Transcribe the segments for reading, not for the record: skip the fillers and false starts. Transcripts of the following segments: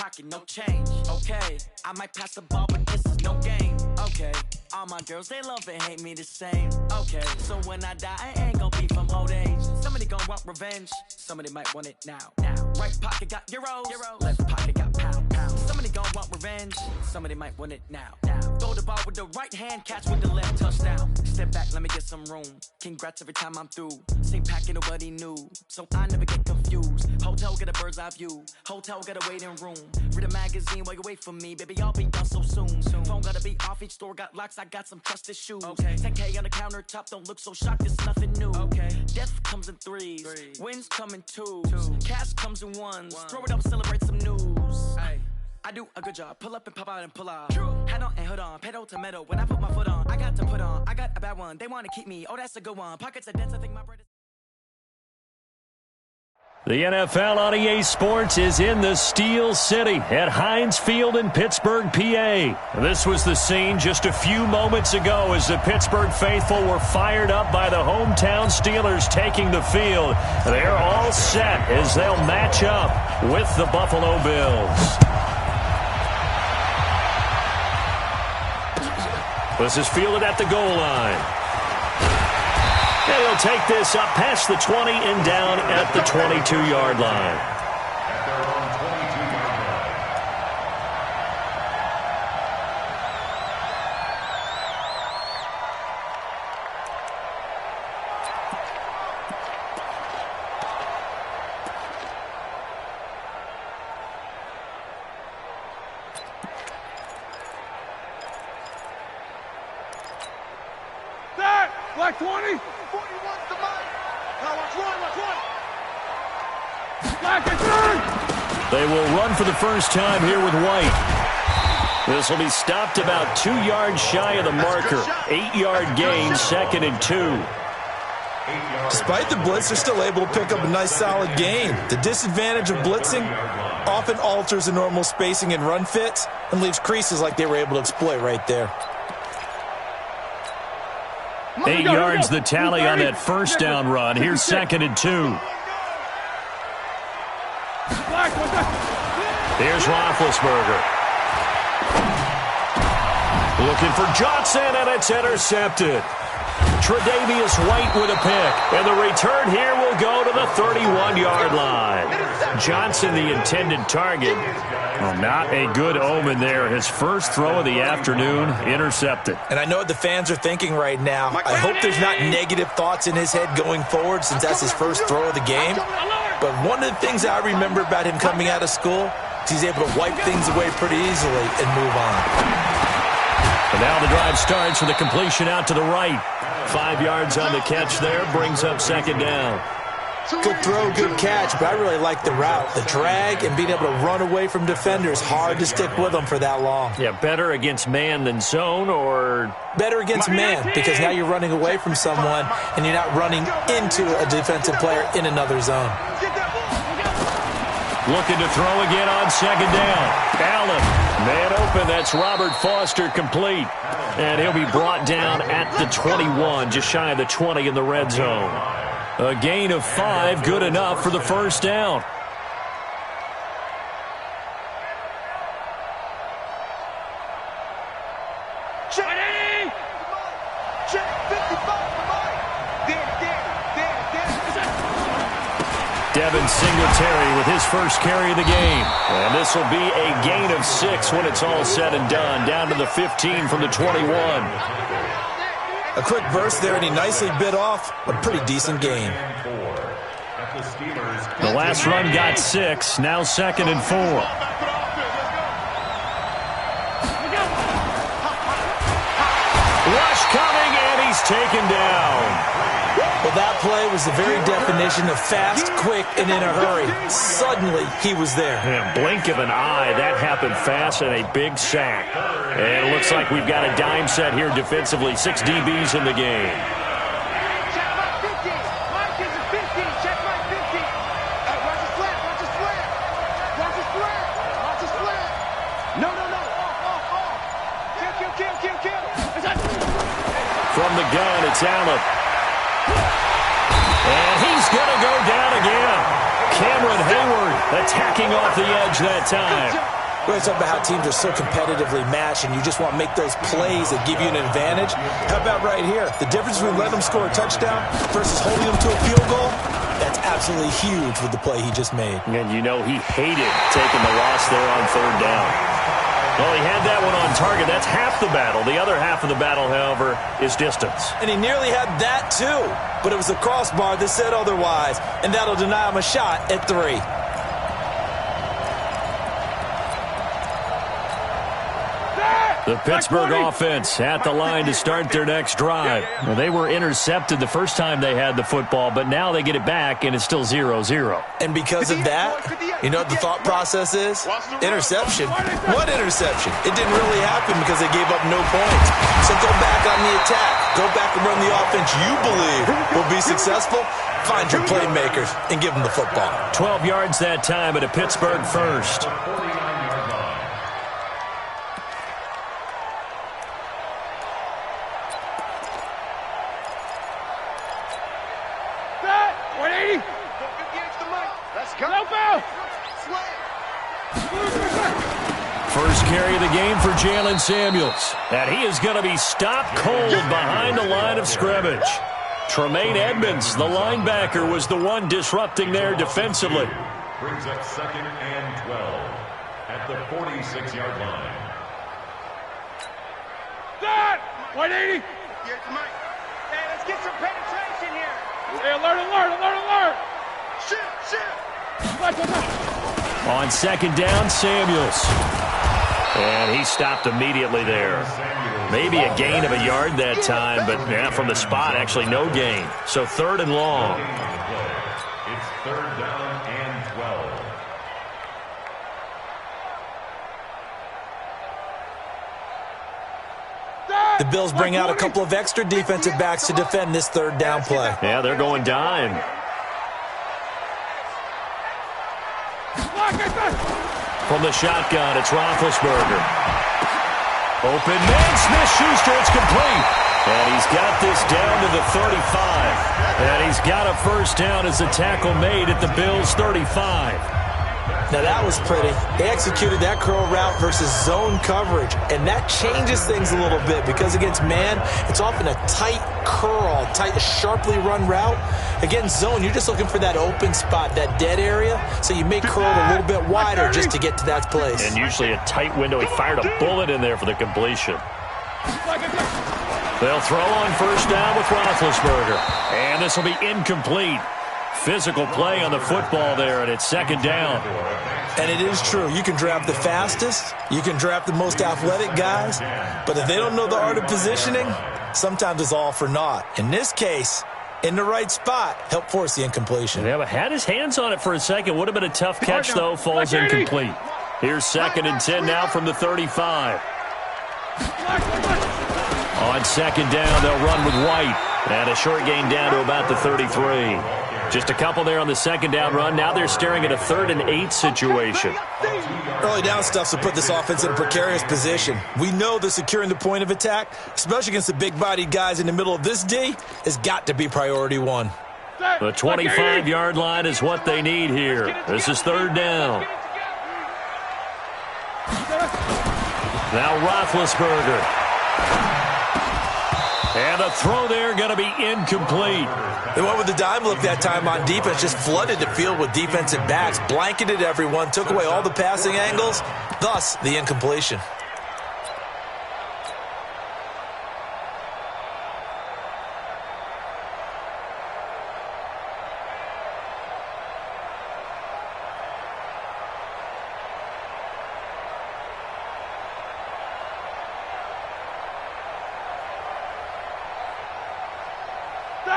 pocket, no change. Okay, I might pass the ball, but this is no game. Okay, all my girls, they love and hate me the same. Okay, so when I die, I ain't gonna be from old age. Somebody gonna want revenge, somebody might want it now. Right pocket got euros, left pocket got pound. Somebody gonna want revenge, somebody might want it now. Throw the ball with the right hand, catch with the left, touchdown. Step back, let me get some room. Congrats every time I'm through. Same packet, nobody knew, so I never get confused. Hotel get a bird's eye view, hotel get a waiting room. Read a magazine while you wait for me, baby, I'll be done so soon. Phone gotta be off, each store got locks, I got some trusted shoes. 10K on the countertop, don't look so shocked, it's nothing new. Death comes in threes, wins come in twos, cash comes in ones. Throw it up, celebrate some news. I do a good job, pull up and pop out and pull out. Head on and hood on, pedal to metal. When I put my foot on, I got to put on. I got a bad one, they want to keep me. Oh, that's a good one. Pockets are dense, I think my bread is... The NFL on EA Sports is in the Steel City at Heinz Field in Pittsburgh, PA. This was the scene just a few moments ago as the Pittsburgh faithful were fired up by the hometown Steelers taking the field. They're all set as they'll match up with the Buffalo Bills. This is fielded at the goal line. And he'll take this up past the 20 and down at the 22-yard line. Black 20. 41 to Mike. Now watch one. Black and turn. They will run for the first time here with White. This will be stopped about 2 yards shy of the marker. 8-yard gain, 2nd and 2. Despite the blitz, they're still able to pick up a nice solid gain. The disadvantage of blitzing often alters the normal spacing and run fits and leaves creases like they were able to exploit right there. 8 yards the tally on that first down run. Here's 2nd and 2. Here's Roethlisberger. Looking for Johnson, and it's intercepted. Tre'Davious White with a pick, and the return here will go to the 31-yard line. Johnson, the intended target. Well, not a good omen there. His first throw of the afternoon, intercepted. And I know what the fans are thinking right now. I hope there's not negative thoughts in his head going forward since that's his first throw of the game. But one of the things I remember about him coming out of school is he's able to wipe things away pretty easily and move on. And now the drive starts with a completion out to the right. 5 yards on the catch there, brings up 2nd down. Good throw, good catch, but I really like the route. The drag and being able to run away from defenders, hard to stick with them for that long. Yeah, better against man than zone, or... Better against man, because now you're running away from someone and you're not running into a defensive player in another zone. Looking to throw again on 2nd down. Allen, man open, that's Robert Foster complete. And he'll be brought down at the 21, just shy of the 20 in the red zone. A gain of 5, good enough for the first down. Devin Singletary with his first carry of the game. And this will be a gain of 6 when it's all said and done. Down to the 15 from the 21. A quick burst there, and he nicely bit off a pretty decent gain. The last run got 6, now 2nd and 4. Rush coming, and he's taken down. Well, that play was the very definition of fast, quick, and in a hurry. Suddenly, he was there. Yeah, blink of an eye, that happened fast, and a big sack. And it looks like we've got a dime set here defensively. 6 DBs in the game. Check my 50. Mike is a 50. Check my 50. Hey, watch the slant. Watch the slant. Watch the slant. Watch the slant. No. Off. Kill. From the gun, it's Allen. And he's going to go down again. Cameron Hayward attacking off the edge that time. We're going to talk about how teams are so competitively matched and you just want to make those plays that give you an advantage. How about right here? The difference between letting them score a touchdown versus holding them to a field goal, that's absolutely huge with the play he just made. And you know he hated taking the loss there on third down. Well, he had that one on target. That's half the battle. The other half of the battle, however, is distance. And he nearly had that too. But it was the crossbar that said otherwise. And that'll deny him a shot at 3. The Pittsburgh offense at the line to start their next drive. Well, they were intercepted the first time they had the football, but now they get it back, and it's still 0-0. And because of that, you know what the thought process is? Interception. What interception? It didn't really happen because they gave up no points. So go back on the attack. Go back and run the offense you believe will be successful. Find your playmakers and give them the football. 12 yards that time at a Pittsburgh first. First carry of the game for Jalen Samuels. And he is going to be stopped cold behind the line of scrimmage. Tremaine Edmonds, the linebacker, was the one disrupting there defensively. Brings up 2nd and 12 at the 46-yard line. Start! 180! Hey, let's get some penetration here. Hey, alert! Shoot! On second down, Samuels. And he stopped immediately there. Maybe a gain of a yard that time, but yeah, from the spot, actually no gain. So 3rd and long. It's 3rd down and 12. The Bills bring out a couple of extra defensive backs to defend this 3rd down play. Yeah, they're going dime. From the shotgun, it's Roethlisberger. Open man, Smith-Schuster, it's complete. And he's got this down to the 35. And he's got a first down as the tackle made at the Bills' 35. Now that was pretty. They executed that curl route versus zone coverage, and that changes things a little bit because against man, it's often a tight curl, tight, sharply run route. Against zone, you're just looking for that open spot, that dead area, so you may curl it a little bit wider just to get to that place. And usually a tight window. He fired a bullet in there for the completion. They'll throw on first down with Roethlisberger. And this will be incomplete. Physical play on the football there, and it's 2nd down. And it is true. You can draft the fastest. You can draft the most athletic guys. But if they don't know the art of positioning, sometimes it's all for naught. In this case, in the right spot, help force the incompletion. Yeah, but had his hands on it for a second. Would have been a tough catch, though. Falls incomplete. Here's 2nd and 10 now from the 35. On 2nd down, they'll run with White. And a short gain down to about the 33. Just a couple there on the 2nd down run. Now they're staring at a 3rd and 8 situation. Early down stuff to put this offense in a precarious position. We know that securing the point of attack, especially against the big-bodied guys in the middle of this D, has got to be priority 1. The 25-yard line is what they need here. This is 3rd down. Now Roethlisberger. And a throw there going to be incomplete. They went with the dime look that time on defense, just flooded the field with defensive backs, blanketed everyone, took away all the passing angles, thus the incompletion.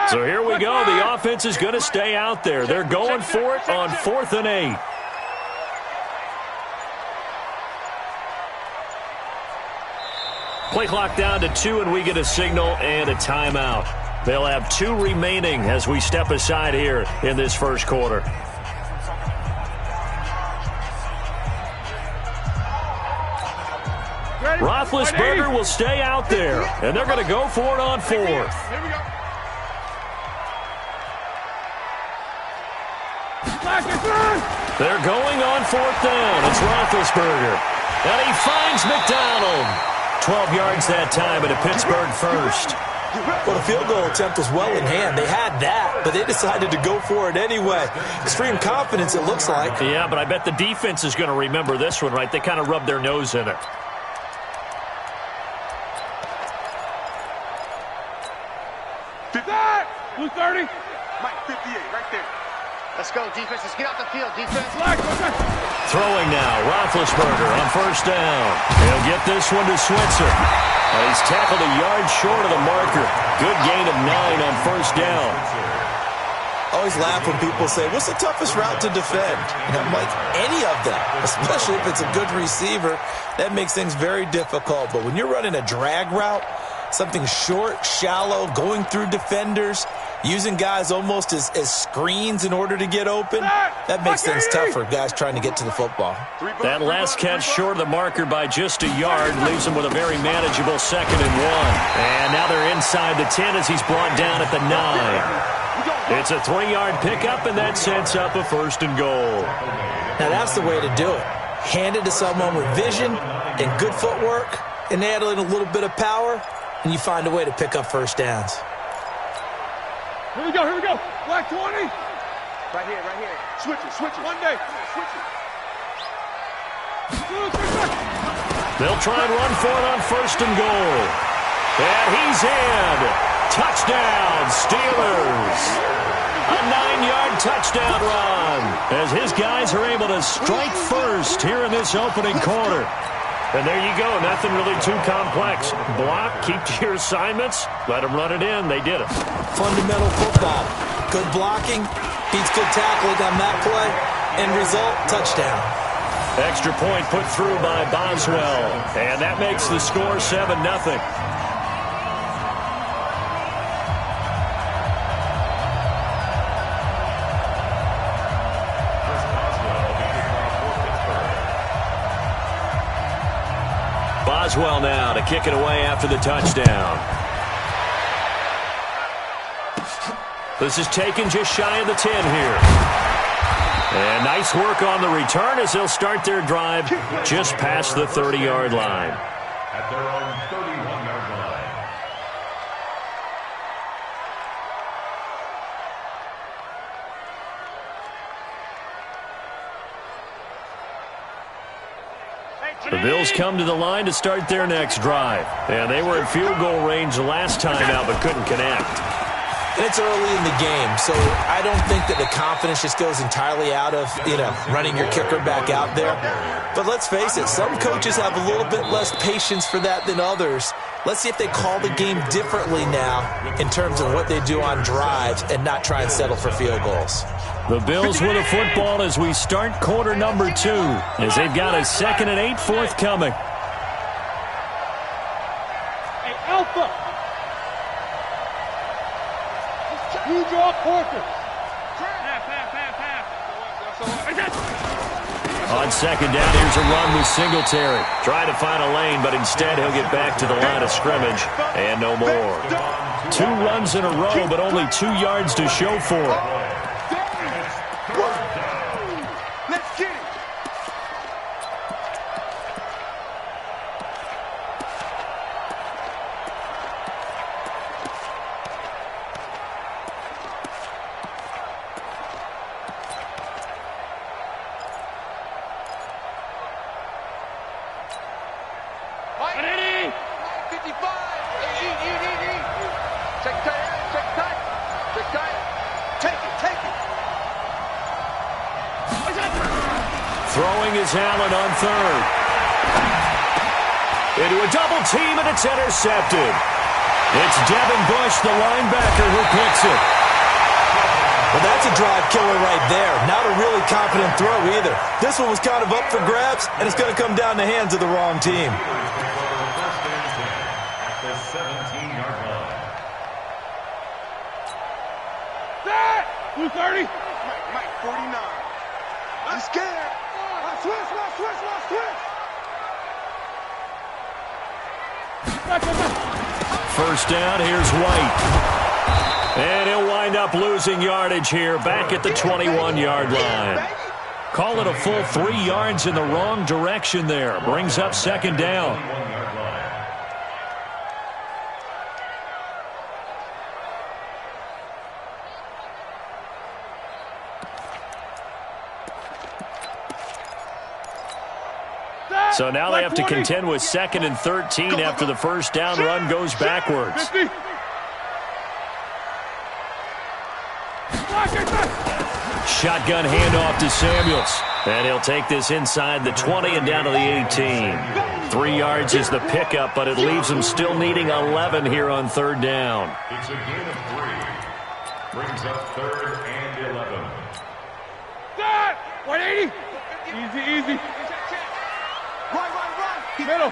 So here we go. The offense is going to stay out there. They're going for it on 4th and 8. Play clock down to 2, and we get a signal and a timeout. They'll have 2 remaining as we step aside here in this first quarter. Roethlisberger will stay out there, and they're going to go for it on 4th. Here we go. They're going on fourth down. It's Roethlisberger. And he finds McDonald. 12 yards that time and a Pittsburgh first. Well, the field goal attempt was well in hand. They had that, but they decided to go for it anyway. Extreme confidence, it looks like. Yeah, but I bet the defense is going to remember this one, right? They kind of rubbed their nose in it. Blue 30. Mike, 58, right there. Let's go, defense. Let's get out the field, defense. Throwing now, Roethlisberger on first down. He'll get this one to Switzer. And he's tackled a yard short of the marker. Good gain of 9 on first down. Always laugh when people say, what's the toughest route to defend? And I'm like, any of them, especially if it's a good receiver. That makes things very difficult. But when you're running a drag route, something short, shallow, going through defenders, using guys almost as screens in order to get open, that makes things tough for guys trying to get to the football. That last catch short of the marker by just a yard leaves him with a very manageable 2nd and 1. And now they're inside the 10 as he's brought down at the 9. It's a 3-yard pickup, and that sets up a 1st and goal. Now that's the way to do it. Hand it to someone with vision and good footwork, and add in a little bit of power, and you find a way to pick up first downs. Here we go, here we go. Black 20. Right here, right here. Switch it. One day. Switch it. They'll try and run for it on 1st and goal. And he's in. Touchdown, Steelers. A 9-yard touchdown run as his guys are able to strike first here in this opening quarter. And there you go, nothing really too complex. Block, keep to your assignments, let them run it in. They did it. Fundamental football. Good blocking, beats good tackling on that play, end result, touchdown. Extra point put through by Boswell, and that makes the score 7-0. Boswell now to kick it away after the touchdown. This is taken just shy of the 10 here. And nice work on the return as they'll start their drive just past the 30-yard line. At their own 31-yard line. The Bills come to the line to start their next drive. And they were at field goal range the last time out but couldn't connect. And it's early in the game, so I don't think that the confidence just goes entirely out of, running your kicker back out there. But let's face it, some coaches have a little bit less patience for that than others. Let's see if they call the game differently now in terms of what they do on drives and not try and settle for field goals. The Bills with a football as we start quarter number 2, as they've got a 2nd and 8 forthcoming. Hey, Alpha! You draw Porter. On 2nd down, here's a run with Singletary. Trying to find a lane, but instead he'll get back to the line of scrimmage. And no more. 2 runs in a row, but only 2 yards to show for it. Let's get it. Throwing is Allen on 3rd. Into a double team, and it's intercepted. It's Devin Bush, the linebacker, who picks it. Well, that's a drive killer right there. Not a really confident throw either. This one was kind of up for grabs, and it's going to come down the hands of the wrong team. At the 17-yard line. That! Blue 30. Mike, 49. I'm scared. Switch. First down, here's White. And he'll wind up losing yardage here back at the 21-yard line. Call it a full 3 yards in the wrong direction there. Brings up second down. So now they have to contend with 2nd and 13 after the first down run goes backwards. Shotgun handoff to Samuels. And he'll take this inside the 20 and down to the 18. 3 yards is the pickup, but it leaves them still needing 11 here on third down. It's a gain of 3. Brings up 3rd and 11. 180. Easy. Right. Middle.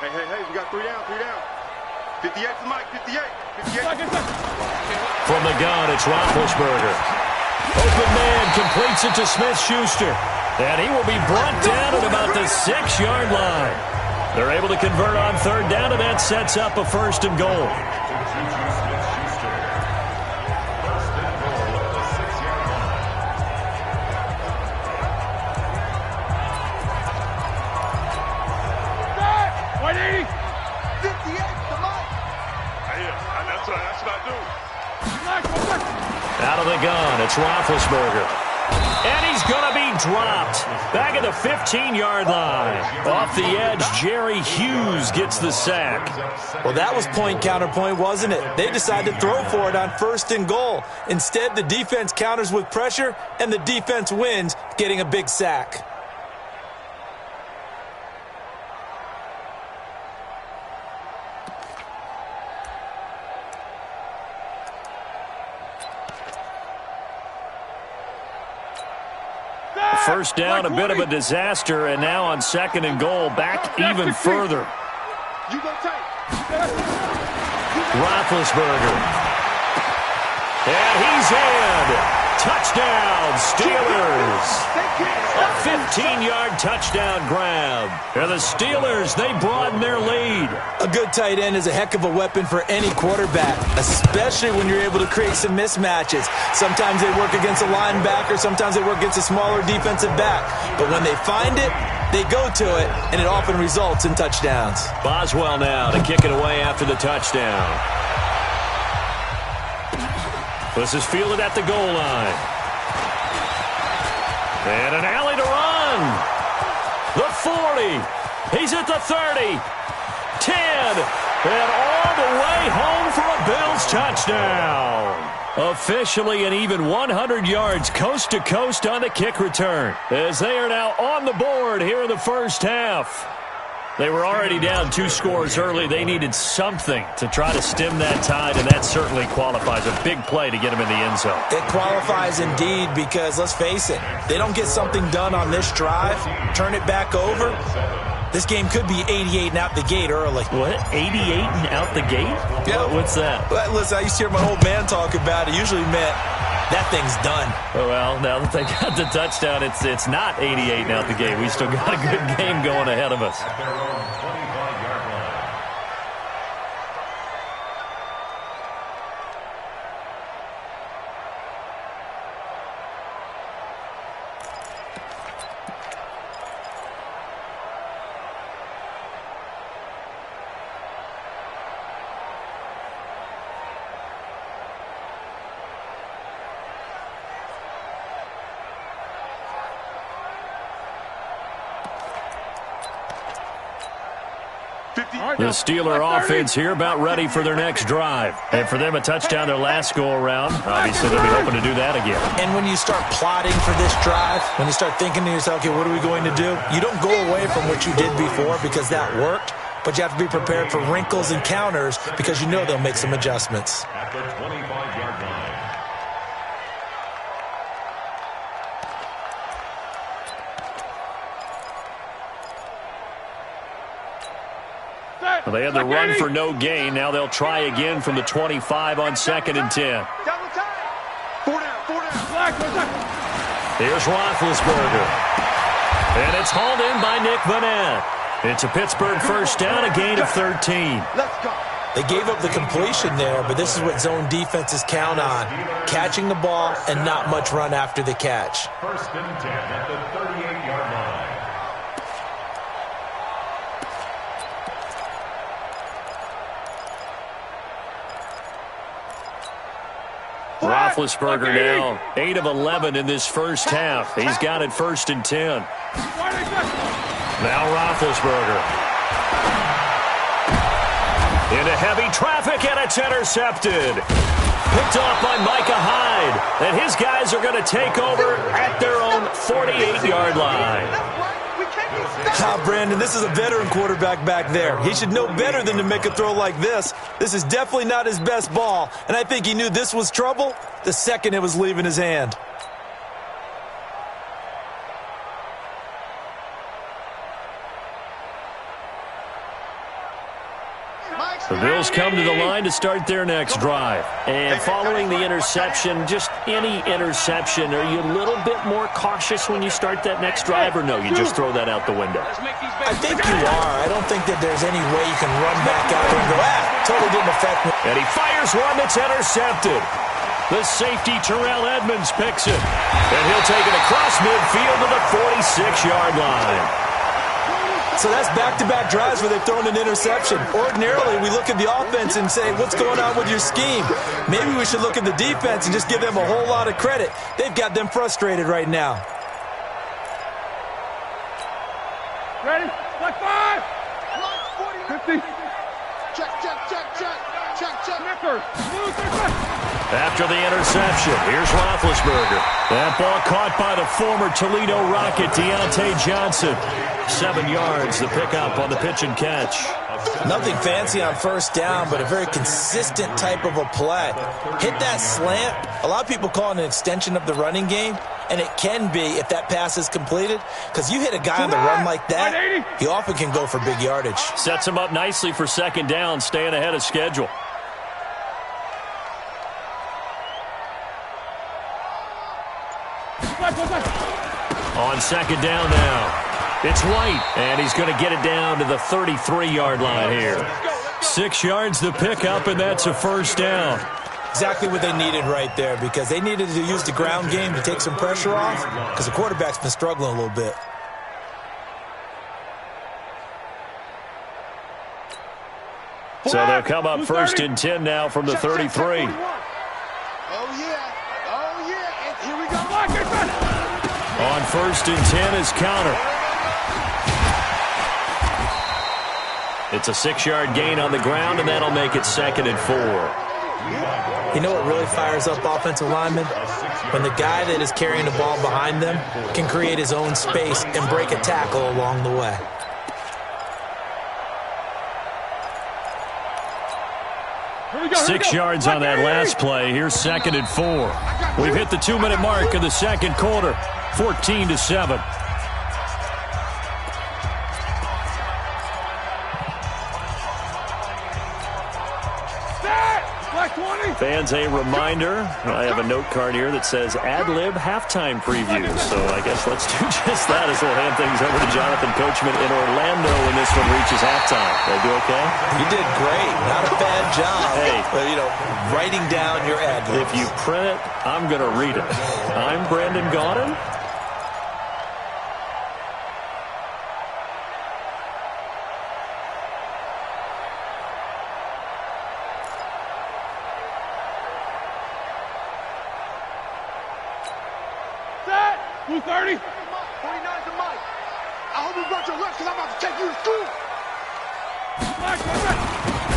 Hey, we got 3 down. 58 to Mike, 58. From the gun, it's Roethlisberger. Open man completes it to Smith-Schuster. And he will be brought down at about the 6-yard line. They're able to convert on third down, and that sets up a 1st and goal. Out of the gun, it's Roethlisberger. And he's going to be dropped. Back at the 15-yard line. Off the edge, Jerry Hughes gets the sack. Well, that was point counterpoint, wasn't it? They decided to throw for it on 1st and goal. Instead, the defense counters with pressure, and the defense wins, getting a big sack. First down, a bit of a disaster, and now on 2nd and goal, back even further. Roethlisberger. And he's in. Touchdown, Steelers. A 15-yard touchdown grab. And the Steelers, they broaden their lead. A good tight end is a heck of a weapon for any quarterback, especially when you're able to create some mismatches. Sometimes they work against a linebacker, sometimes they work against a smaller defensive back. But when they find it, they go to it, and it often results in touchdowns. Boswell now to kick it away after the touchdown. This is fielded at the goal line. And an alley to run. The 40. He's at the 30. 10. And all the way home for a Bills touchdown. Officially an even 100 yards coast to coast on the kick return, as they are now on the board here in the first half. They were already down 2 scores early. They needed something to try to stem that tide, and that certainly qualifies. A big play to get them in the end zone. It qualifies indeed because, let's face it, they don't get something done on this drive, turn it back over, this game could be 88 and out the gate early. What? 88 and out the gate? Yeah. What's that? Well, listen, I used to hear my old man talk about it. Usually meant that thing's done. Well, now that they got the touchdown, it's not 88 and out the gate. We still got a good game going ahead of us. At their own 25-yard line. The Steeler offense here about ready for their next drive. And for them, a touchdown their last go-around. Obviously, they'll be hoping to do that again. And when you start plotting for this drive, when you start thinking to yourself, okay, what are we going to do? You don't go away from what you did before because that worked, but you have to be prepared for wrinkles and counters because you know they'll make some adjustments. At the 25-yard line. Well, they had the run for no gain. Now they'll try again from the 25 on 2nd and 10. 4 down. Here's Roethlisberger. And it's hauled in by Nick Vanette. It's a Pittsburgh first down, a gain of 13. Let's go. They gave up the completion there, but this is what zone defenses count on. Catching the ball and not much run after the catch. First and 10 at the 38-yard line. Roethlisberger now 8 of 11 in this first half. He's got it 1st and 10. Now Roethlisberger. Into heavy traffic, and it's intercepted. Picked off by Micah Hyde. And his guys are going to take over at their own 48-yard line. Brandon, this is a veteran quarterback back there. He should know better than to make a throw like this. This is definitely not his best ball, and I think he knew this was trouble the second it was leaving his hand. The Bills come to the line to start their next drive. And following the interception, just any interception, are you a little bit more cautious when you start that next drive, or no, you just throw that out the window? I think you are. I don't think that there's any way you can run back out there and go, totally didn't affect me. And he fires one that's intercepted. The safety, Terrell Edmonds, picks it. And he'll take it across midfield to the 46-yard line. So that's back-to-back drives where they've thrown an interception. Ordinarily, we look at the offense and say, what's going on with your scheme? Maybe we should look at the defense and just give them a whole lot of credit. They've got them frustrated right now. Ready? Like 5. 50. Check. After the interception, here's Roethlisberger. That ball caught by the former Toledo Rocket, Deontay Johnson. 7 yards, the pickup on the pitch and catch. Nothing fancy on first down, but a very consistent type of a play. Hit that slant. A lot of people call it an extension of the running game, and it can be if that pass is completed, because you hit a guy on the run like that, he often can go for big yardage. Sets him up nicely for second down, staying ahead of schedule. On second down now. It's White, and he's going to get it down to the 33-yard line here. 6 yards the pickup, and that's a first down. Exactly what they needed right there, because they needed to use the ground game to take some pressure off, because the quarterback's been struggling a little bit. So they'll come up 1st and 10 now from the 33. Oh, yeah. And here we go. On 1st and 10 is Counter. It's a 6-yard gain on the ground, and that'll make it 2nd and 4. You know what really fires up offensive linemen? When the guy that is carrying the ball behind them can create his own space and break a tackle along the way. Six yards on that last play. Here's 2nd and 4. We've hit the 2-minute mark of the second quarter. 14-7. Fans, a reminder, I have a note card here that says ad-lib halftime preview. So I guess let's do just that as we'll hand things over to Jonathan Coachman in Orlando when this one reaches halftime. Did I do okay? You did great. Not a bad job. Hey, but, writing down your ad-libs. If you print it, I'm going to read it. I'm Brandon Gaudin. Blue 30. 49 to Mike. I hope you brought your lunch because I'm about to take you to school.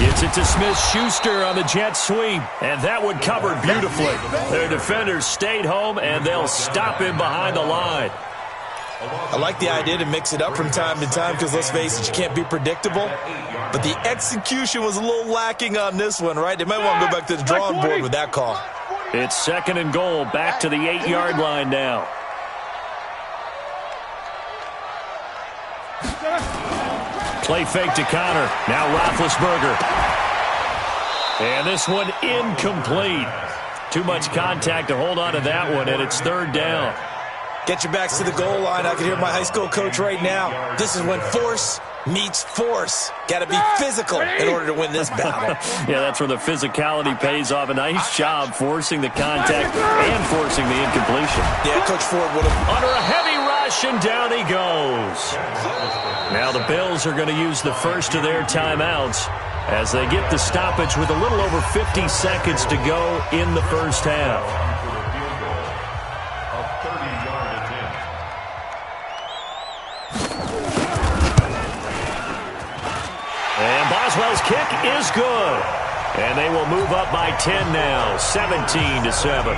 Gets it to Smith-Schuster on the jet sweep, and that one covered beautifully. Their defenders stayed home, and they'll stop him behind the line. I like the idea to mix it up from time to time because, let's face it, you can't be predictable. But the execution was a little lacking on this one, right? They might want to go back to the drawing board with that call. It's 2nd and goal, back to the 8-yard line now. Play fake to Connor. Now Roethlisberger. And this one incomplete. Too much contact to hold on to that one, and it's 3rd down. Get your backs to the goal line. I can hear my high school coach right now. This is when force meets force. Got to be physical in order to win this battle. Yeah, that's where the physicality pays off. A nice job forcing the contact and forcing the incompletion. Yeah, Coach Ford would have. Under a heavy rush, and down he goes. Now the Bills are going to use the first of their timeouts as they get the stoppage with a little over 50 seconds to go in the first half. And Boswell's kick is good. And they will move up by 10 now, 17-7.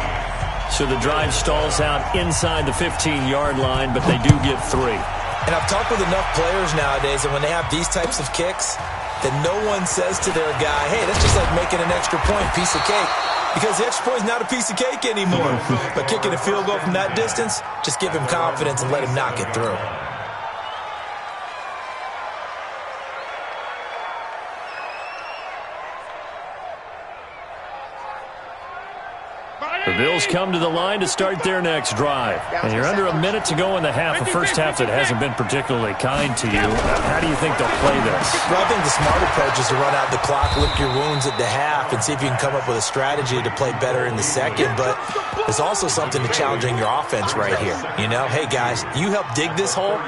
So the drive stalls out inside the 15-yard line, but they do get 3. And I've talked with enough players nowadays that when they have these types of kicks, that no one says to their guy, hey, that's just like making an extra point, piece of cake. Because the extra point is not a piece of cake anymore. But kicking a field goal from that distance, just give him confidence and let him knock it through. The Bills come to the line to start their next drive. And you're under a minute to go in the half, a first half that hasn't been particularly kind to you. How do you think they'll play this? Well, I think the smart approach is to run out the clock, lick your wounds at the half, and see if you can come up with a strategy to play better in the second. But there's also something to challenging your offense right here. You know, hey, guys, you help dig this hole.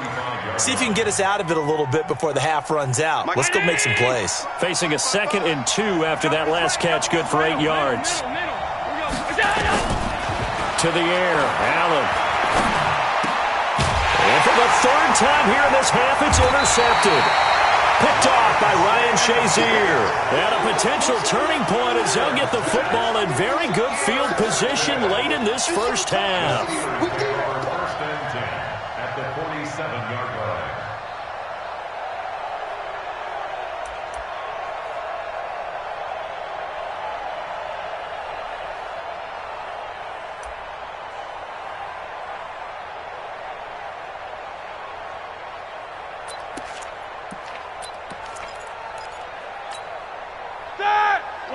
See if you can get us out of it a little bit before the half runs out. Let's go make some plays. Facing a 2nd and 2 after that last catch, good for 8 yards. To the air, Allen. And for the 3rd time here in this half, it's intercepted. Picked off by Ryan Shazier. And a potential turning point as they'll get the football in very good field position late in this first half. First and 10 at the 47-yard line.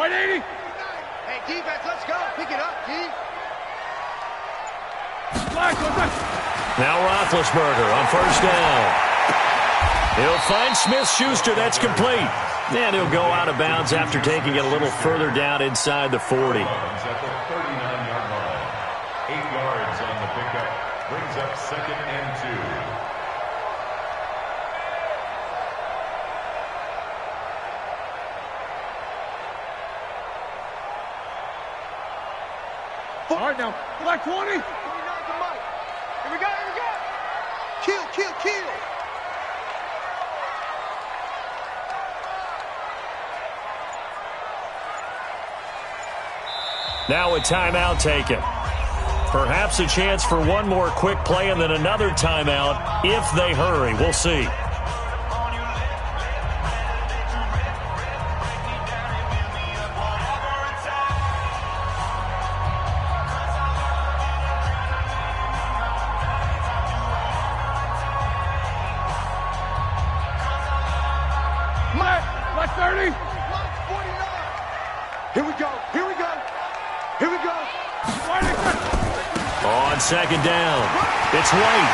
Hey, defense, let's go. Pick it up, G. Now Roethlisberger on first down. He'll find Smith-Schuster. That's complete. And he'll go out of bounds after taking it a little further down inside the 40. At the 39-yard line. 8 yards on the pickup. Brings up 2nd and 2. All right, now, black 20. Here we go, here we go. Kill, kill, kill. Now a timeout taken. Perhaps a chance for one more quick play and then another timeout if they hurry. We'll see. On 2nd down, it's White.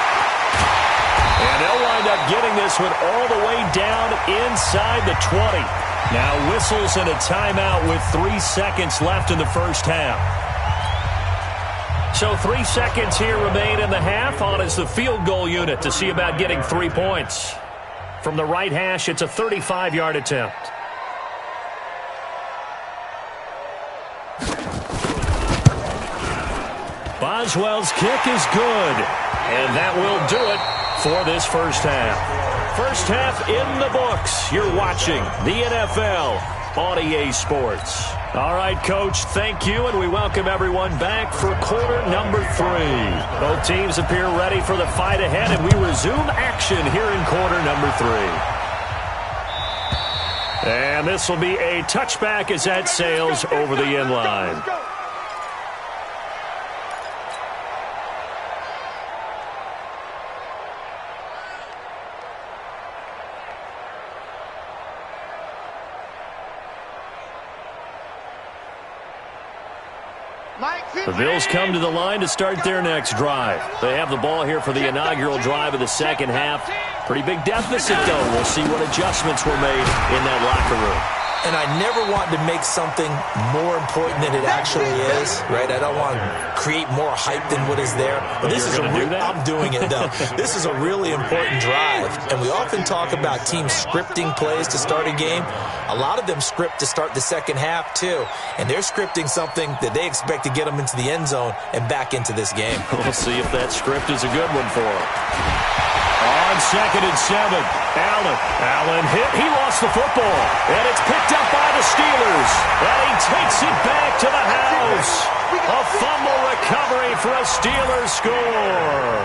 And they'll wind up getting this one all the way down inside the 20. Now whistles and a timeout with 3 seconds left in the first half. So 3 seconds here remain in the half. On is the field goal unit to see about getting 3 points. From the right hash, it's a 35-yard attempt. Boswell's kick is good, and that will do it for this first half. First half in the books. You're watching the NFL on EA Sports. All right, Coach, thank you, and we welcome everyone back for quarter number 3. Both teams appear ready for the fight ahead, and we resume action here in quarter number 3. And this will be a touchback as that sails over the end line. The Bills come to the line to start their next drive. They have the ball here for the inaugural drive of the second half. Pretty big deficit, though. We'll see what adjustments were made in that locker room. And I never want to make something more important than it actually is, right? I don't want to create more hype than what is there. But this is I'm doing it, though. This is a really important drive. And we often talk about teams scripting plays to start a game. A lot of them script to start the second half, too. And they're scripting something that they expect to get them into the end zone and back into this game. We'll see if that script is a good one for them. On 2nd and 7, Allen hit. He lost the football, and it's picked up by the Steelers. And he takes it back to the house. A fumble recovery for a Steelers score.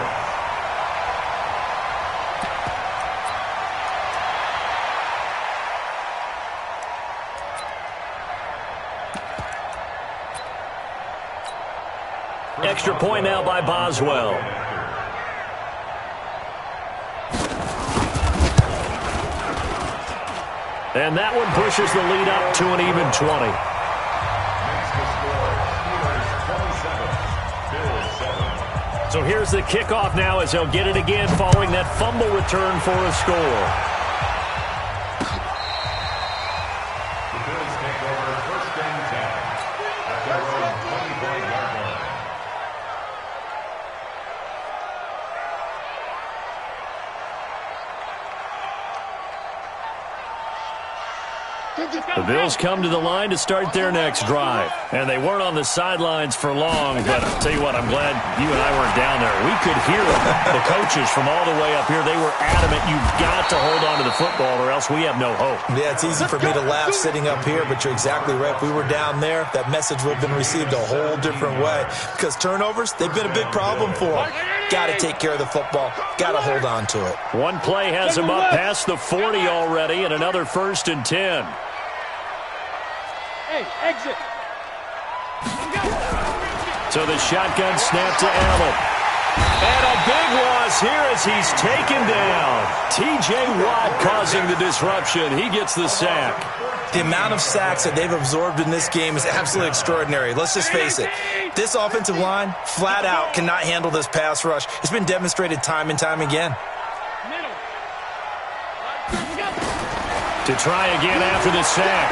Extra point now by Boswell. And that one pushes the lead up to an even 20. So here's the kickoff now as they'll get it again following that fumble return for a score. The Bills take over 1st and 10 at their own 25-yard line. The Bills come to the line to start their next drive. And they weren't on the sidelines for long, but I'll tell you what, I'm glad you and I weren't down there. We could hear the coaches from all the way up here. They were adamant, you've got to hold on to the football or else we have no hope. Yeah, it's easy for me to laugh sitting up here, but you're exactly right. If we were down there, that message would have been received a whole different way. Because turnovers, they've been a big problem for them. Got to take care of the football. Got to hold on to it. One play has them up past the 40 already, and another 1st and 10. Hey, exit. So the shotgun snap to Allen. And a big loss here as he's taken down. T.J. Watt causing the disruption. He gets the sack. The amount of sacks that they've absorbed in this game is absolutely extraordinary. Let's just face it. This offensive line, flat out, cannot handle this pass rush. It's been demonstrated time and time again. To try again after the sack.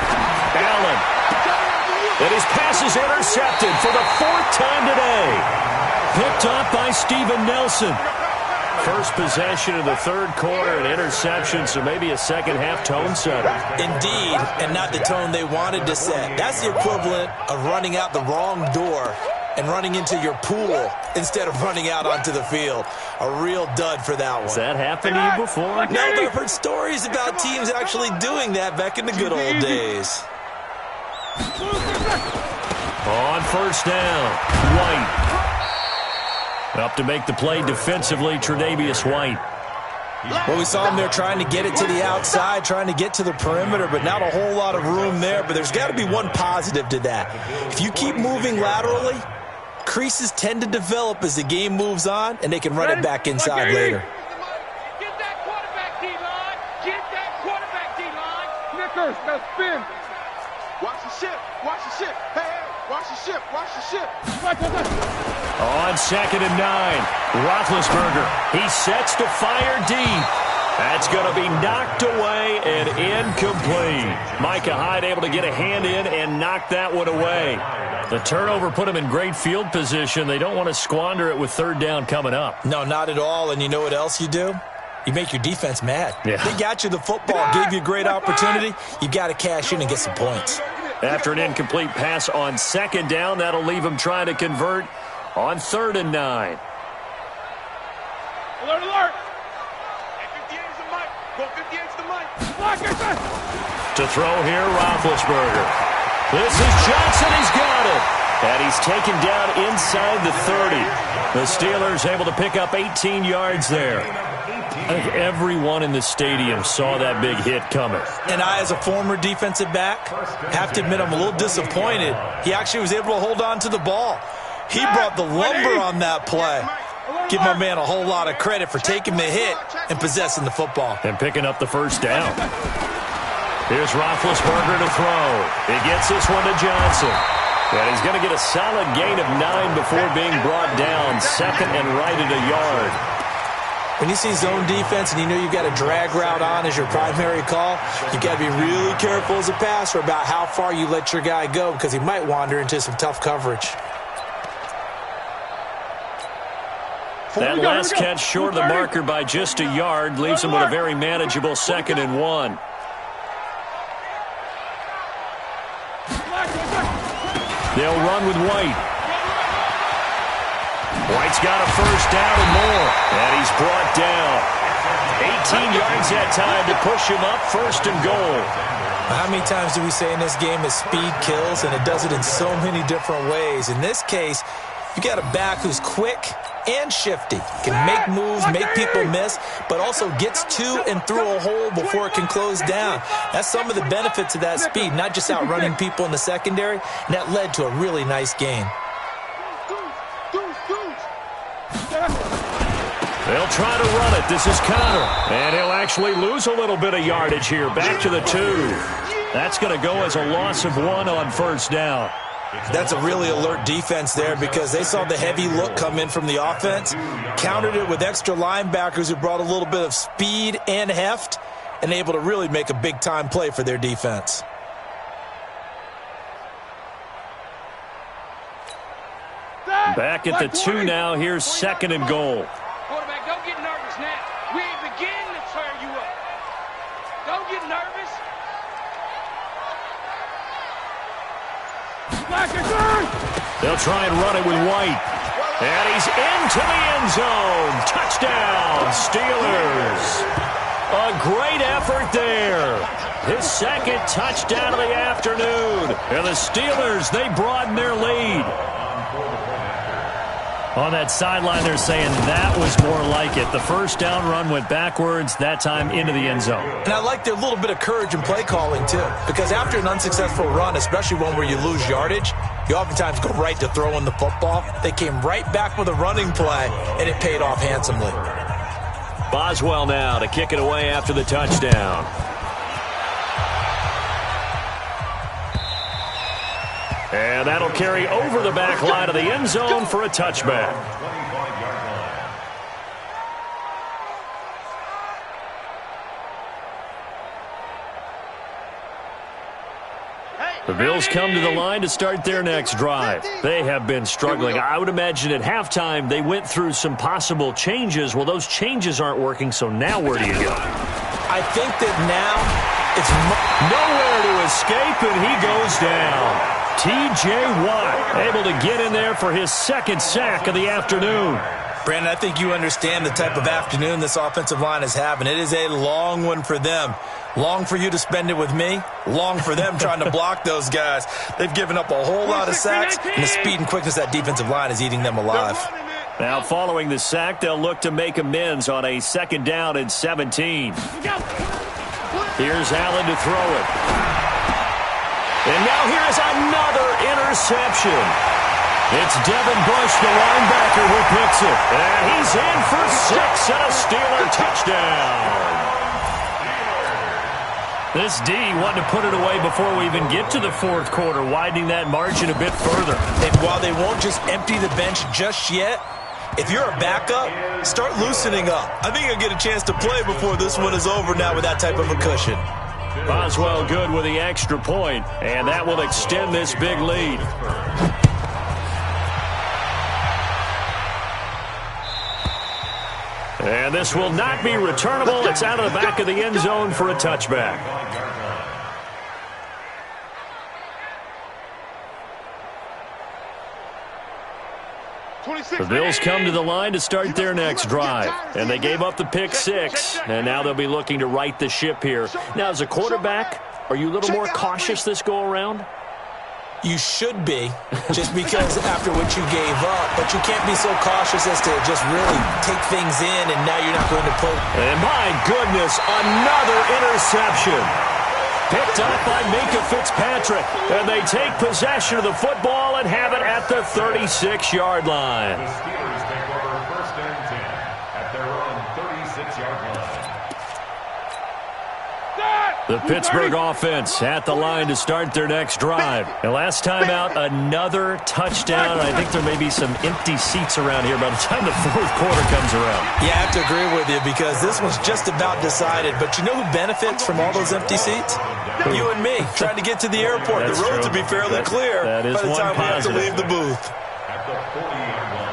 Allen. And his pass is intercepted for the 4th time today. Picked up by Steven Nelson. First possession of the 3rd quarter, an interception, so maybe a second-half tone setter. Indeed, and not the tone they wanted to set. That's the equivalent of running out the wrong door and running into your pool instead of running out onto the field. A real dud for that one. Has that happened to you before? No, but I've heard stories about teams actually doing that back in the good old days. On 1st down, White. Up to make the play defensively, Tre'Davious White. Well, we saw him there trying to get it to the outside, trying to get to the perimeter, but not a whole lot of room there. But there's got to be one positive to that. If you keep moving laterally, creases tend to develop as the game moves on, and they can run it back inside later. Get that quarterback D-line. Get that quarterback D-line. Snickers, now spin. Watch the ship. Watch the ship. Hey, watch the ship. Watch the ship. On 2nd and 9, Roethlisberger. He sets to fire deep. That's going to be knocked away and incomplete. Micah Hyde able to get a hand in and knock that one away. The turnover put him in great field position. They don't want to squander it with 3rd down coming up. No, not at all. And you know what else you do? You make your defense mad. Yeah. They got you the football, gave you a great opportunity. You got to cash in and get some points. After an incomplete pass on 2nd down, that'll leave him trying to convert on 3rd and 9. Alert, alert. 58 is the mic. Go 58 is the mic. To throw here, Roethlisberger. This is Johnson. He's got it. And he's taken down inside the 30. The Steelers able to pick up 18 yards there. I think everyone in the stadium saw that big hit coming. And I, as a former defensive back, have to admit I'm a little disappointed. He actually was able to hold on to the ball. He brought the lumber on that play. Give my man a whole lot of credit for taking the hit and possessing the football. And picking up the 1st down. Here's Roethlisberger to throw. He gets this one to Johnson. And he's going to get a solid gain of 9 before being brought down. Second and right at a yard. When you see zone defense and you know you've got a drag route on as your primary call, you've got to be really careful as a passer about how far you let your guy go because he might wander into some tough coverage. That last catch short of the marker by just a yard leaves him with a very manageable 2nd and 1. They'll run with White. White's got a first down and more, and he's brought down. 18 yards that time to push him up, 1st and goal. How many times do we say in this game that speed kills, and it does it in so many different ways? In this case, you got a back who's quick and shifty, can make moves, make people miss, but also gets to and through a hole before it can close down. That's some of the benefits of that speed, not just outrunning people in the secondary, and that led to a really nice gain. They'll try to run it. This is Connor. And he'll actually lose a little bit of yardage here. Back to the 2. That's going to go as a loss of 1 on 1st down. That's a really alert defense there because they saw the heavy look come in from the offense, countered it with extra linebackers who brought a little bit of speed and heft, and able to really make a big-time play for their defense. Back at the 2 now. Here's 2nd and goal. Quarterback, don't get nervous now. We ain't beginning to tear you up. Don't get nervous. They'll try and run it with White. And he's into the end zone. Touchdown, Steelers. A great effort there. His 2nd touchdown of the afternoon. And the Steelers, they broaden their lead. On that sideline, they're saying that was more like it. The first down run went backwards, that time into the end zone. And I like their little bit of courage in play calling, too. Because after an unsuccessful run, especially one where you lose yardage, you oftentimes go right to throwing the football. They came right back with a running play, and it paid off handsomely. Boswell now to kick it away after the touchdown. And that'll carry over the back line of the end zone for a touchback. The Bills come to the line to start their next drive. They have been struggling. I would imagine at halftime they went through some possible changes. Well, those changes aren't working, so now where do you go? I think that now it's nowhere to escape, and he goes down. T.J. Watt able to get in there for his 2nd sack of the afternoon. Brandon, I think you understand the type of afternoon this offensive line is having. It is a long one for them. Long for you to spend it with me. Long for them trying to block those guys. They've given up a whole lot of sacks, and the speed and quickness of that defensive line is eating them alive. Now, following the sack, they'll look to make amends on a 2nd down and 17. Here's Allen to throw it. And now here is another interception. It's Devin Bush, the linebacker, who picks it. And he's in for 6 and a Steeler touchdown. This D wanted to put it away before we even get to the 4th quarter, widening that margin a bit further. And while they won't just empty the bench just yet, if you're a backup, start loosening up. I think you'll get a chance to play before this one is over now with that type of a cushion. Boswell good with the extra point, and that will extend this big lead. And this will not be returnable. It's out of the back of the end zone for a touchback. The Bills come to the line to start their next drive. And they gave up the pick 6, and now they'll be looking to right the ship here. Now, as a quarterback, are you a little more cautious this go-around? You should be, just because after what you gave up. But you can't be so cautious as to just really take things in, and now you're not going to put. And my goodness, another interception. Picked up by Minka Fitzpatrick. And they take possession of the football and have it at the 36-yard line. The Steelers take over 1st and 10 at their own 36-yard line. The Pittsburgh offense at the line to start their next drive. And last time out, another touchdown. I think there may be some empty seats around here by the time the fourth quarter comes around. Yeah, I have to agree with you because this one's just about decided. But you know who benefits from all those empty seats? You and me, trying to get to the airport. The roads will be fairly clear by the time we have to leave the booth. At the 40-yard line.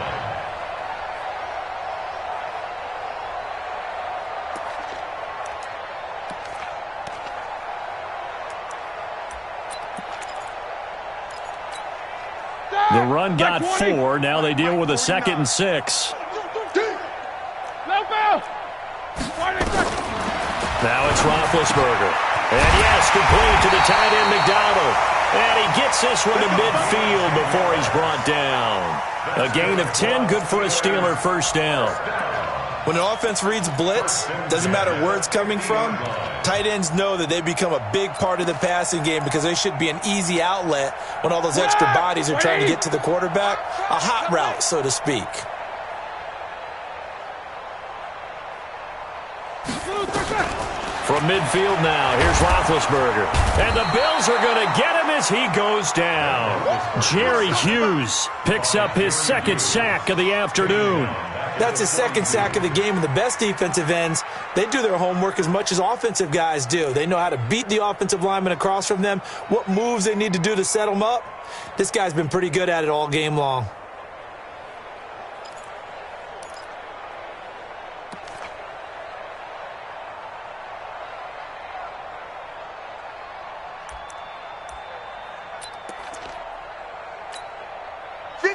The run got 4. Now they deal with a 2nd and 6. Now it's Roethlisberger. And yes, complete to the tight end McDonald. And he gets this one to midfield before he's brought down. A gain of 10, good for a Steeler first down. When an offense reads blitz, doesn't matter where it's coming from, tight ends know that they become a big part of the passing game because they should be an easy outlet when all those extra bodies are trying to get to the quarterback. A hot route, so to speak. From midfield now, here's Roethlisberger. And the Bills are going to get him as he goes down. Jerry Hughes picks up his 2nd sack of the afternoon. That's his 2nd sack of the game, and the best defensive ends, they do their homework as much as offensive guys do. They know how to beat the offensive lineman across from them, what moves they need to do to set them up. This guy's been pretty good at it all game long.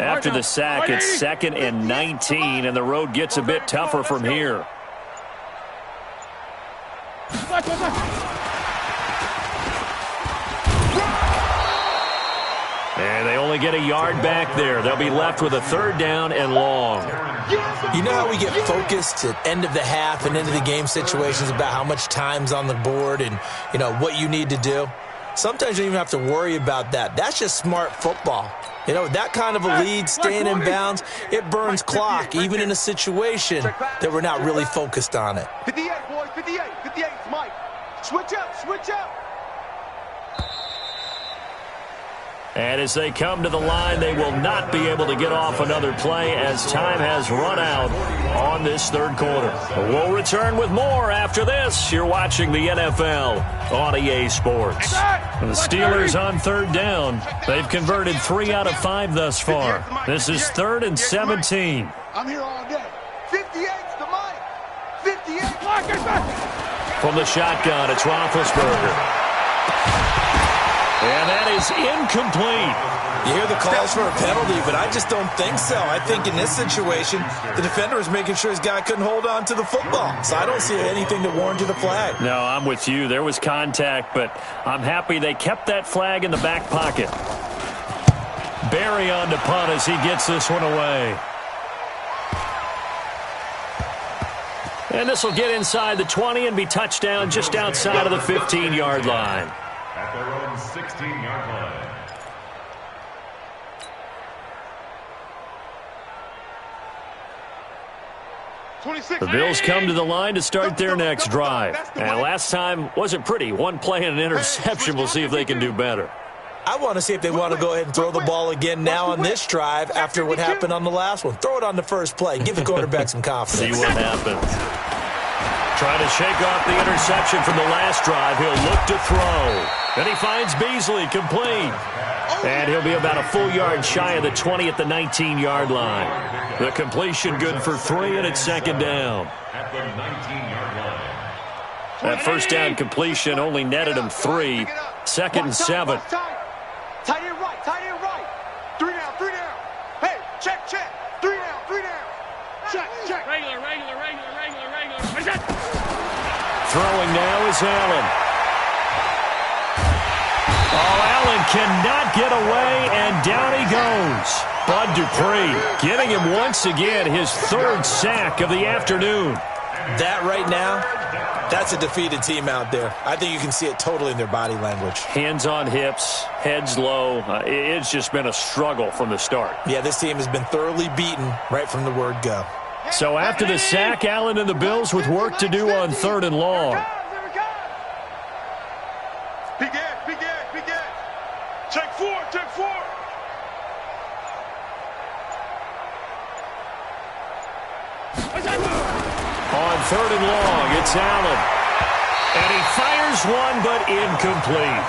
After the sack, it's 2nd and 19, and the road gets a bit tougher from here. And they only get a yard back there. They'll be left with a 3rd down and long. You know how we get focused at end of the half and into the game situations about how much time's on the board and, you know, what you need to do? Sometimes you don't even have to worry about that. That's just smart football. You know, that kind of a lead, staying in bounds, it burns clock, even in a situation that we're not really focused on it. 58, boys, 58, 58, Mike. Switch up, switch up. And as they come to the line, they will not be able to get off another play as time has run out on this 3rd quarter. We'll return with more after this. You're watching the NFL on EA Sports. The Steelers on 3rd down. They've converted 3 out of 5 thus far. This is 3rd and 17. I'm here all day. 58's the Mike. 58. From the shotgun, it's Roethlisberger. And that is incomplete. You hear the calls for a penalty, but I just don't think so. I think in this situation, the defender is making sure his guy couldn't hold on to the football. So I don't see anything that warranted a flag. No, I'm with you. There was contact, but I'm happy they kept that flag in the back pocket. Barry on to punt as he gets this one away. And this will get inside the 20 and be touchdown just outside of the 15-yard line. At their own 16-yard line. The Bills come to the line to start their next drive. And last time wasn't pretty. One play and an interception. We'll see if they can do better. I want to see if they want to go ahead and throw the ball again now on this drive after what happened on the last one. Throw it on the first play. Give the quarterback some confidence. See what happens. Trying to shake off the interception from the last drive. He'll look to throw. Then he finds Beasley complete. And he'll be about a full yard shy of the 20 at the 19-yard line. The completion good for 3, and it's 2nd down. At the 19-yard line. That first down completion only netted him 3. 2nd and 7. Tight end right, tight end right. 3 down, 3 down. Hey, check, check. 3 down, 3 down. Check, check. Regular. Throwing now is Allen. Oh, Allen cannot get away, and down he goes. Bud Dupree getting him once again his 3rd sack of the afternoon. That right now, that's a defeated team out there. I think you can see it totally in their body language. Hands on hips, heads low. It's just been a struggle from the start. Yeah, this team has been thoroughly beaten right from the word go. So after the sack, Allen and the Bills with work to do on 3rd and long. Begin. Take four. On 3rd and long, it's Allen. And he fires one, but incomplete.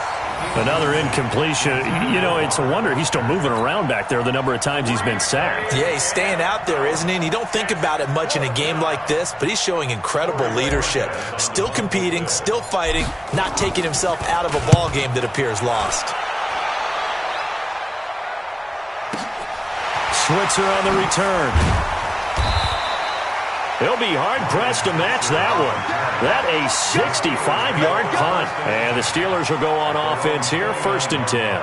Another incompletion. You know, it's a wonder he's still moving around back there the number of times he's been sacked. Yeah, he's staying out there, isn't he? And you don't think about it much in a game like this, but he's showing incredible leadership. Still competing, still fighting, not taking himself out of a ball game that appears lost. Switzer on the return. He'll be hard-pressed to match that one. That a 65-yard punt. And the Steelers will go on offense here, 1st and 10.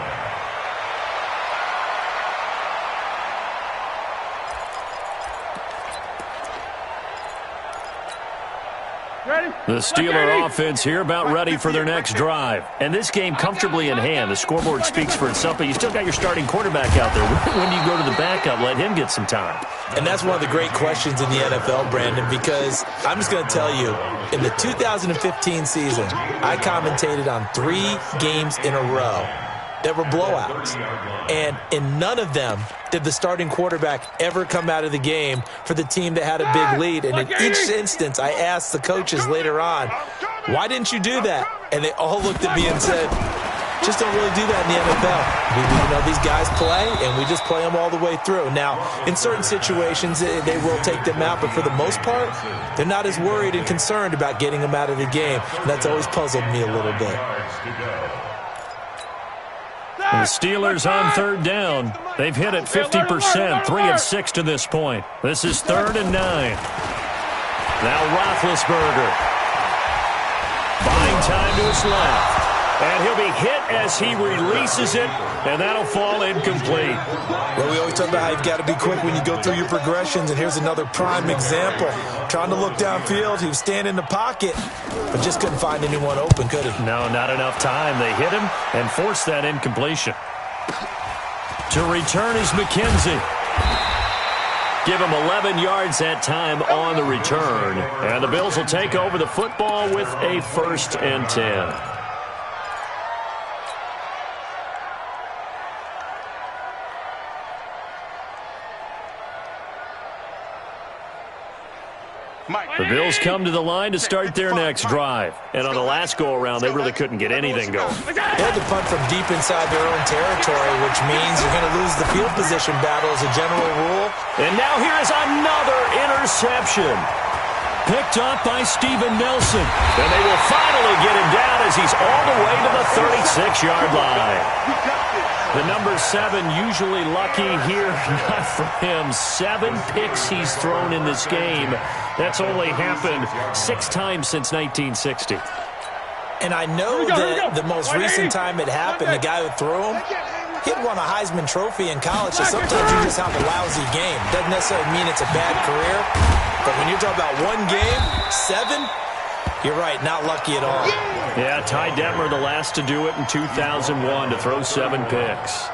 The Steeler offense here about ready for their next drive. And this game comfortably in hand. The scoreboard speaks for itself, but you still got your starting quarterback out there. When do you go to the backup? Let him get some time. And that's one of the great questions in the NFL, Brandon, because I'm just going to tell you, in the 2015 season, I commentated on 3 games in a row that were blowouts. And in none of them did the starting quarterback ever come out of the game for the team that had a big lead. And in each instance, I asked the coaches later on, why didn't you do that? And they all looked at me and said, just don't really do that in the NFL. You know, these guys play, and we just play them all the way through. Now, in certain situations, they will take them out, but for the most part, they're not as worried and concerned about getting them out of the game. And that's always puzzled me a little bit. The Steelers on 3rd down. They've hit it 50%, 3 of 6 to this point. This is 3rd and 9. Now Roethlisberger. Buying time to his left. And he'll be hit as he releases it, and that'll fall incomplete. Well, we always talk about how you've got to be quick when you go through your progressions, and here's another prime example. Trying to look downfield, he was standing in the pocket, but just couldn't find anyone open, could he? No, not enough time. They hit him and forced that incompletion. To return is McKenzie. Give him 11 yards that time on the return. And the Bills will take over the football with a 1st and 10. The Bills come to the line to start their next drive. And on the last go-around, they really couldn't get anything going. They had to punt from deep inside their own territory, which means you're going to lose the field position battle as a general rule. And now here is another interception. Picked up by Steven Nelson. And they will finally get him down as he's all the way to the 36-yard line. The number 7 usually lucky here, not for him. 7 picks he's thrown in this game. That's only happened 6 times since 1960. And I know that the most recent time it happened, the guy who threw him, he had won a Heisman Trophy in college, so sometimes you just have a lousy game. Doesn't necessarily mean it's a bad career, but when you're talking about one game, 7, you're right, not lucky at all. Yeah, Ty Detmer, the last to do it in 2001, to throw 7 picks.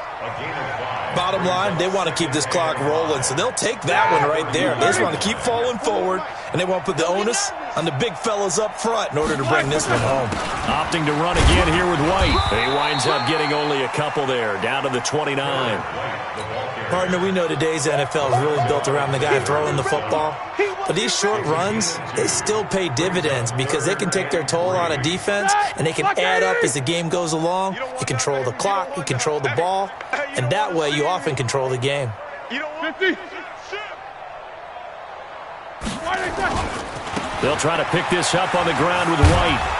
Bottom line, they want to keep this clock rolling, so they'll take that one right there. They just want to keep falling forward, and they want to put the onus on the big fellas up front in order to bring this one home. Opting to run again here with White. He winds up getting only a couple there, down to the 29. Partner, we know today's NFL is really built around the guy throwing the football. But these short runs, they still pay dividends because they can take their toll on a defense, and they can add up as the game goes along. You control the clock, you control the ball, and that way you often control the game. They'll try to pick this up on the ground with White.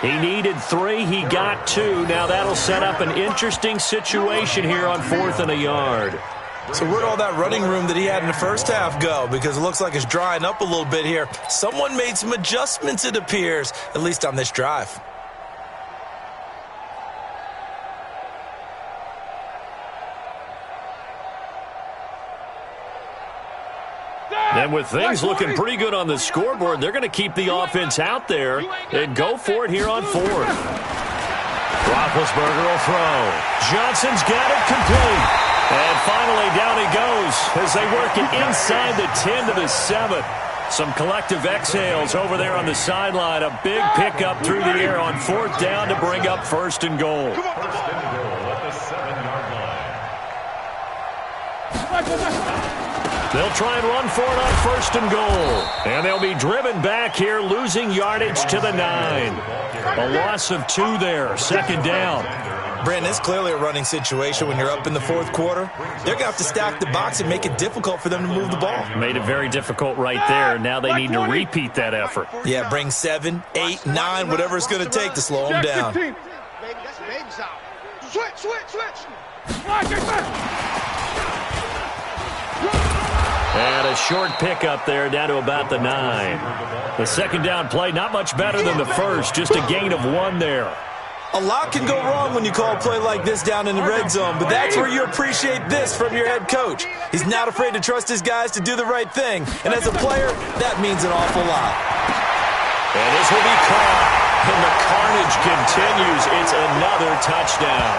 He needed 3. He got 2. Now that'll set up an interesting situation here on 4th and a yard. So where'd all that running room that he had in the first half go? Because it looks like it's drying up a little bit here. Someone made some adjustments, it appears, at least on this drive. And with things looking pretty good on the scoreboard, they're going to keep the offense out there and go for it here on 4th. Roethlisberger will throw. Johnson's got it complete. And finally down he goes as they work it inside the 10 to the 7. Some collective exhales over there on the sideline. A big pickup through the air on 4th down to bring up 1st and goal. First and goal at the 7-yard line. They'll try and run for it on 1st and goal. And they'll be driven back here, losing yardage to the 9. A loss of 2 there, 2nd down. Brandon, it's clearly a running situation when you're up in the 4th quarter. They're going to have to stack the box and make it difficult for them to move the ball. Made it very difficult right there. Now they need to repeat that effort. Yeah, bring 7, 8, 9, whatever it's going to take to slow them down. Baby, that's baby's out. Switch. And a short pickup there down to about the 9. The 2nd down play, not much better than the first, just a gain of 1 there. A lot can go wrong when you call a play like this down in the red zone, but that's where you appreciate this from your head coach. He's not afraid to trust his guys to do the right thing, and as a player, that means an awful lot. And this will be caught, and the carnage continues. It's another touchdown.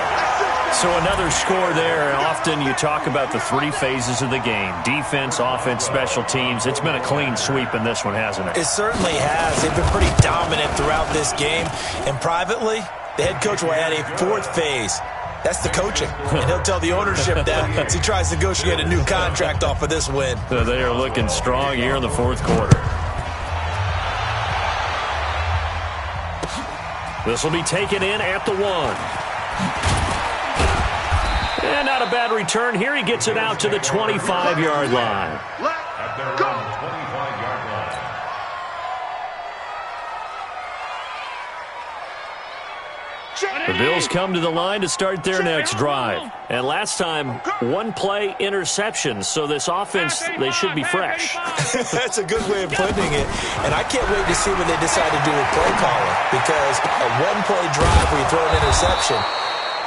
So another score there. Often you talk about the 3 phases of the game: defense, offense, special teams. It's been a clean sweep in this one, hasn't it? It certainly has. They've been pretty dominant throughout this game, and privately, the head coach will add a 4th phase. That's the coaching. And he'll tell the ownership that as he tries to negotiate a new contract off of this win. So they are looking strong here in the 4th quarter. This will be taken in at the 1. And not a bad return here. He gets it out to the 25-yard line. At their own 25-yard line. The Bills come to the line to start their next drive. And last time, 1-play interception. So this offense, they should be fresh. That's a good way of putting it. And I can't wait to see what they decide to do with play calling. Because a 1-play drive where you throw an interception,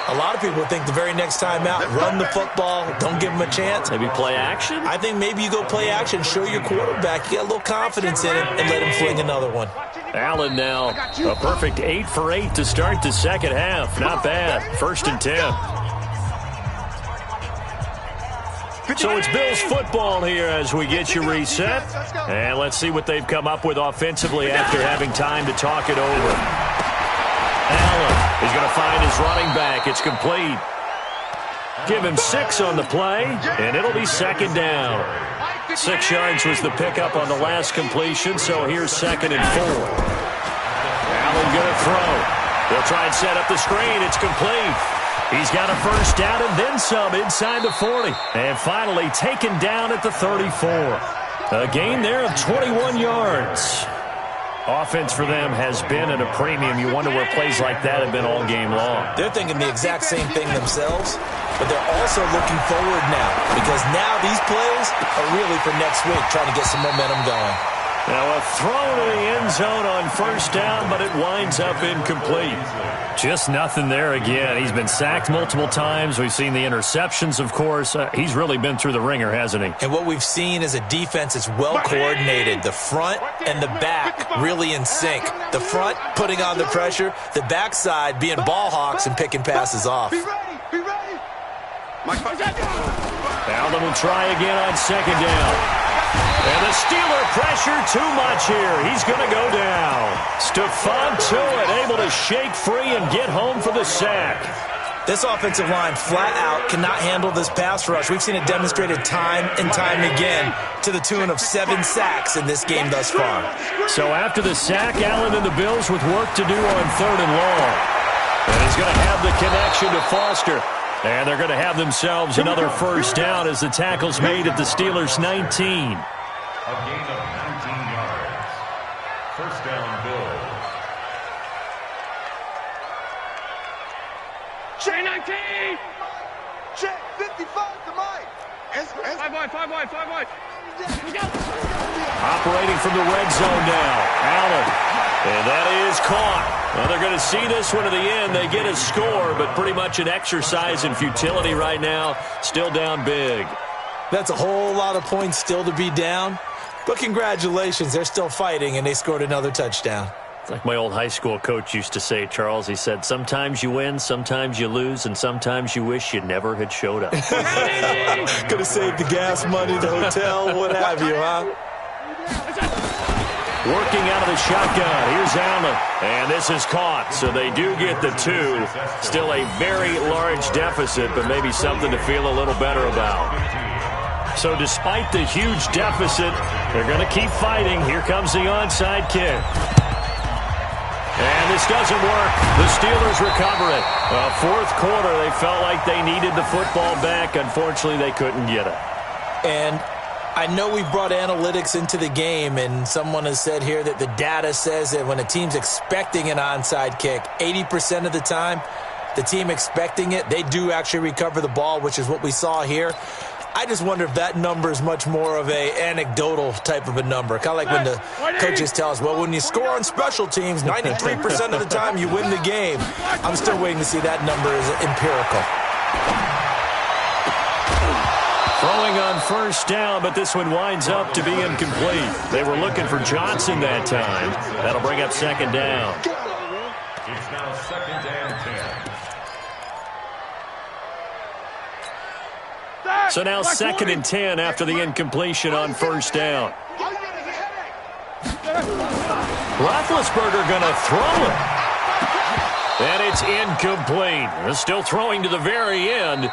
a lot of people think the very next time out, run the football, don't give them a chance. Maybe play action? I think maybe you go play action, show your quarterback, you get a little confidence in it, and let him fling another one. Allen now, a perfect 8 for 8 to start the 2nd half. Not bad. 1st and 10. So it's Bills football here as we get you reset. And let's see what they've come up with offensively after having time to talk it over. Allen is going to find his running back. It's complete. Give him 6 on the play, and it'll be 2nd down. 6 yards was the pickup on the last completion, so here's 2nd and 4. Allen going to throw. They'll try and set up the screen. It's complete. He's got a 1st down and then some inside the 40. And finally taken down at the 34. A gain there of 21 yards. Offense for them has been at a premium. You wonder where plays like that have been all game long. They're thinking the exact same thing themselves, but they're also looking forward now because now these plays are really for next week, trying to get some momentum going. Now a throw to the end zone on 1st down, but it winds up incomplete. Just nothing there again. He's been sacked multiple times. We've seen the interceptions, of course. He's really been through the ringer, hasn't he? And what we've seen is a defense that's well coordinated. The front and the back really in sync. The front putting on the pressure, the backside being ball hawks and picking passes off. Be ready. Allen will try again on 2nd down. And the Steeler pressure too much here. He's going to go down. Stephon Tuitt able to shake free and get home for the sack. This offensive line flat out cannot handle this pass rush. We've seen it demonstrated time and time again to the tune of 7 sacks in this game thus far. So after the sack, Allen and the Bills with work to do on 3rd and long. And he's going to have the connection to Foster. And they're going to have themselves another 1st down as the tackle's made at the Steelers' 19. A gain of 19 yards. 1st down, Bills. Check 19. Check 55 to Mike. 5 wide. Operating from the red zone now. Allen. And that is caught. Well, they're going to see this one to the end. They get a score, but pretty much an exercise in futility right now. Still down big. That's a whole lot of points still to be down. But congratulations, they're still fighting, and they scored another touchdown. It's like my old high school coach used to say, Charles. He said, sometimes you win, sometimes you lose, and sometimes you wish you never had showed up. Could have saved the gas money, the hotel, what have you, huh? Working out of the shotgun. Here's Allen. And this is caught. So they do get the 2. Still a very large deficit, but maybe something to feel a little better about. So despite the huge deficit, they're going to keep fighting. Here comes the onside kick. And this doesn't work. The Steelers recover it. Fourth quarter, they felt like they needed the football back. Unfortunately, they couldn't get it. And I know we've brought analytics into the game, and someone has said here that the data says that when a team's expecting an onside kick, 80% of the time, the team expecting it, they do actually recover the ball, which is what we saw here. I just wonder if that number is much more of a anecdotal type of a number. Kind of like when the coaches tell us, well, when you score on special teams, 93% of the time you win the game. I'm still waiting to see that number is empirical. Throwing on first down, but this one winds up to be incomplete. They were looking for Johnson that time. That'll bring up second down. It's now 2nd and 10. So now 2nd and 10 after the incompletion on first down. Roethlisberger going to throw it. And it's incomplete. Still throwing to the very end.